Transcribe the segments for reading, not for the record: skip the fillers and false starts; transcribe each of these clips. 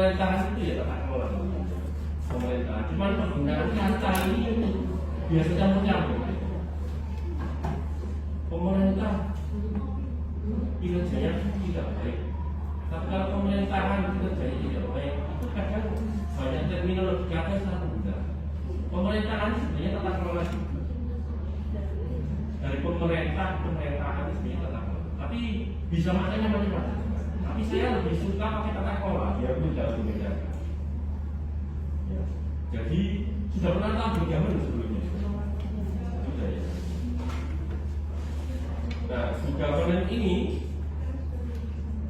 pemerintahan itu ya tata kelola pemerintahan. Cuman penggunaan kata ini biasanya mencampur. Pemerintah kinerjanya tidak baik. Tapi kalau pemerintahan kinerjanya tidak baik, itu kadang banyak terminologi kata yang sangat mudah. Pemerintahan sebenarnya tata kelola juga. Dari pemerintahan sebenarnya tata kelola. Tapi bisa maknanya macam-macam. Tapi saya lebih suka pakai tata kelola, biar mudah untuk membedakan. Ya. Jadi sudah pernah tahu bagaimana sebelumnya? Sudah ya. Nah, governance ini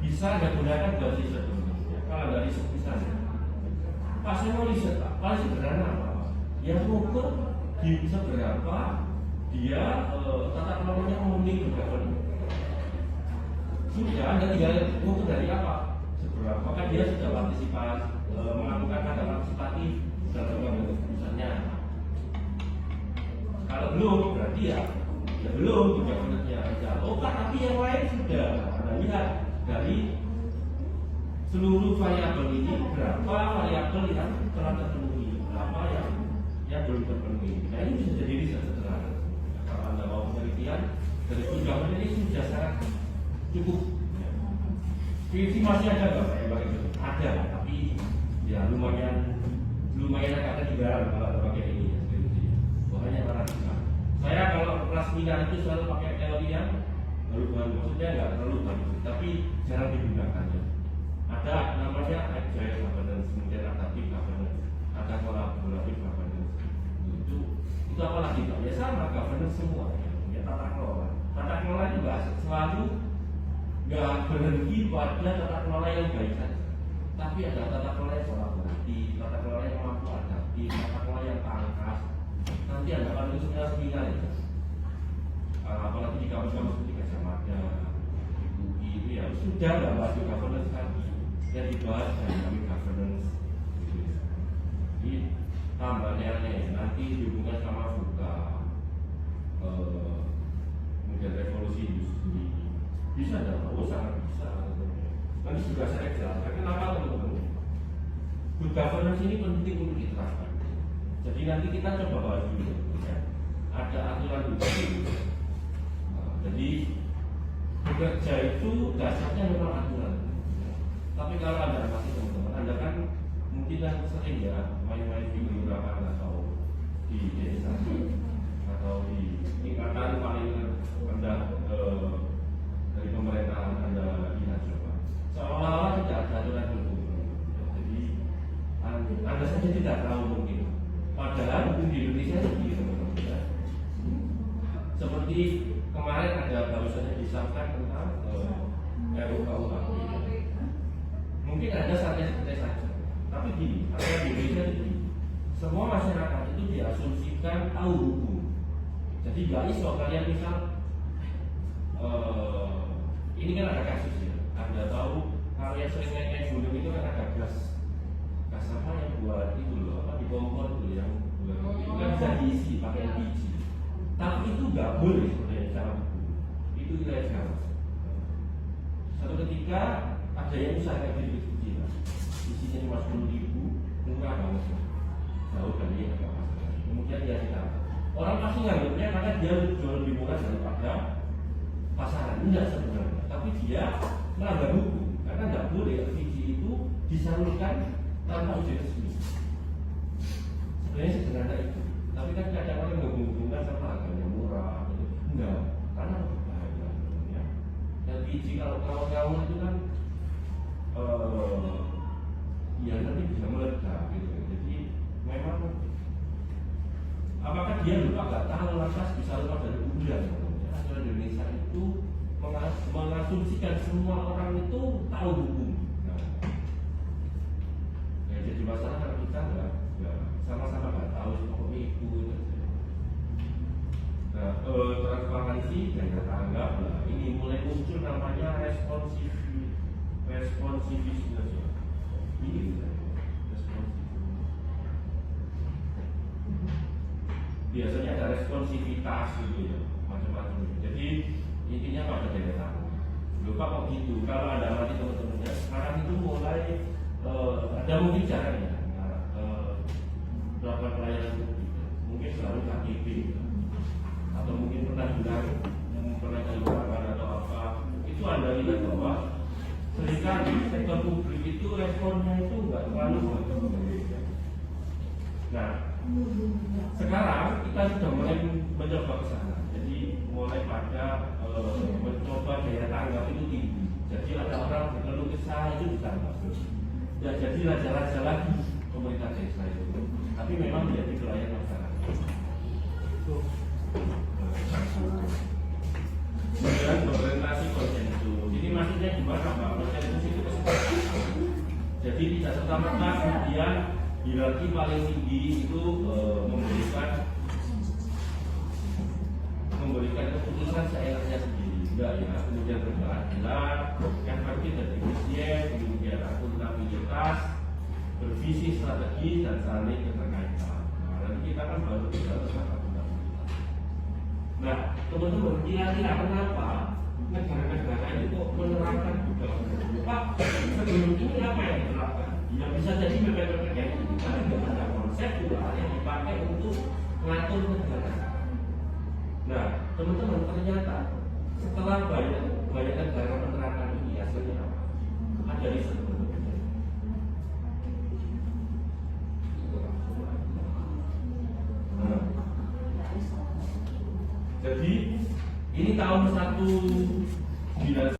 bisa Anda gunakan buat riset. Kalau Anda riset misalnya, Pak saya mau riset Pak, paling sederhana apa? Yang mengukur di seberapa dia tata kelolanya memenuhi governance. Sudah, Anda tinggal mengukur dari apa? Seberapa kan dia sudah partisipasi, melakukan kata partisipatif dalam pengambilan keputusannya. Kalau belum, berarti ya belum governance-nya aja. Oh Pak, tapi yang lain sudah. Anda lihat dari seluruh variabel ini berapa variabel yang telah terpenuhi, berapa yang belum terpenuhi. Nah ini bisa jadi riset sederhana. Kalau Anda mau penelitian dari governance ini sudah sangat cukup. PVC masih ada nggak? Ada, tapi ya lumayan agak ketinggalan kalau pakai ini ya. Makanya para kita. Saya kalau kelas minat itu selalu pakai teori yang baru-baru, maksudnya nggak terlalu baru, tapi jarang digunakan ya. Ada namanya agile governance, kemudian adaptive governance, ada collaborative governance. Itu apa lagi Pak? Ya sama governance semua ya tata kelola. Tata kelola itu selalu nggak berhenti pada tata kelola yang baik saja, tapi ada tata kelola yang kolaboratif, tata kelola yang mampu adaptif, tata kelola yang tangkas. Nanti ada kan itu seminar ya, apalagi di kampus-kampus seperti Gajah Mada, UI itu ya sudah nggak bahas governance lagi, yang dibahas dynamic governance. Jadi tambahnya nanti dihubungkan sama VUCA, kemudian revolusi industri. Bisa ada, oh sangat bisa. Nanti juga saya jelaskan kenapa teman-teman. Good governance ini penting untuk diterapkan. Jadi nanti kita coba bahas dulu. Ya. Ada aturan hukum. Jadi bekerja itu dasarnya memang aturan. Tapi kalau Anda masih teman-teman, Anda kan mungkin yang sering ya main-main di kelurahan atau di desa atau di tingkatan paling rendah dari pemerintahan Anda lihat coba seolah-olah tidak ada aturan hukum. Jadi Anda saja tidak tahu mungkin, padahal hukum di Indonesia begitu ya. Seperti kemarin ada baru saja disahkan tentang RUKUHP. Mungkin ada santai-santai saja, tapi gini, aturan di Indonesia itu semua masyarakat itu diasumsikan tahu hukum. Jadi nggak iso kalian misal ini kan ada kasus ya. Anda tahu kalau yang sering naik gunung itu kan ada gas apa yang buat itu loh, apa di kompor itu yang itu kan bisa diisi pakai LPG. Tapi itu nggak boleh sebenarnya secara hukum. Itu ilegal. Satu ketika ada yang usaha kayak gitu kecil, isinya cuma 10.000, murah banget, jauh dari yang agak masalah. Kemudian dia ditangkap. Orang pasti nganggapnya karena dia jual lebih murah daripada pasaran. Enggak sebenarnya, tapi dia melanggar hukum karena nggak boleh LPG itu disalurkan tanpa uji resmi. Sebenarnya sederhana itu, tapi kan kadang orang menghubungkan sama harganya murah. Enggak, karena berbahaya. Ya. LPG kalau kawan-kawan itu kan ya nanti bisa meledak gitu. Jadi memang apakah dia lupa nggak tahu lantas bisa lupa dari undang. Aturan Indonesia itu mengasumsikan semua orang itu tahu hukum. Nah, ya jadi masalah kalau kita nggak sama-sama nggak tahu pokoknya itu. Nah, transparansi daya tanggap lah. Ini mulai muncul namanya responsiveness. Ini biasanya ada responsivitas gitu ya, macam-macam. Jadi intinya pada daya tahan. Lupa kok gitu. Kalau Anda nanti teman-teman ya, sekarang itu mulai ada ada mungkin caranya melakukan pelayanan publik, mungkin selalu KTP atau mungkin pernah kehilangan atau apa. Itu Anda lihat bahwa seringkali sektor publik itu responnya itu nggak terlalu bagus. Nah, sekarang kita sudah mulai mencoba ke sana. Jadi mulai pada mencoba daya tanggap itu tinggi. Jadi ada orang berkeluh kesah itu ditangkap. Ya, jadi raja-raja lagi pemerintah desa itu. Tapi memang menjadi pelayan masyarakat. Kemudian berorientasi konsensus. Ini maksudnya gimana Pak? Konsensus itu kesepakatan. Jadi tidak serta-merta kemudian hierarki paling tinggi itu memberikan keputusan seenaknya sendiri. Enggak ya, kemudian berkeadilan, efektif dan efisien, kemudian akuntabilitas, bervisi strategi dan saling keterkaitan. Nah, nanti kita kan baru bicara tentang akuntabilitas. Nah, teman-teman, kira-kira kenapa negara-negara itu kok menerapkan juga? Pak, sebelum ini apa yang diterapkan? Ya bisa jadi BPPT kayak ini, tapi tidak ada konsep juga yang dipakai untuk mengatur negara. Nah, teman-teman, ternyata setelah banyak negara menerapkan ini hasilnya apa? Ada riset teman-teman. Nah, jadi ini tahun 19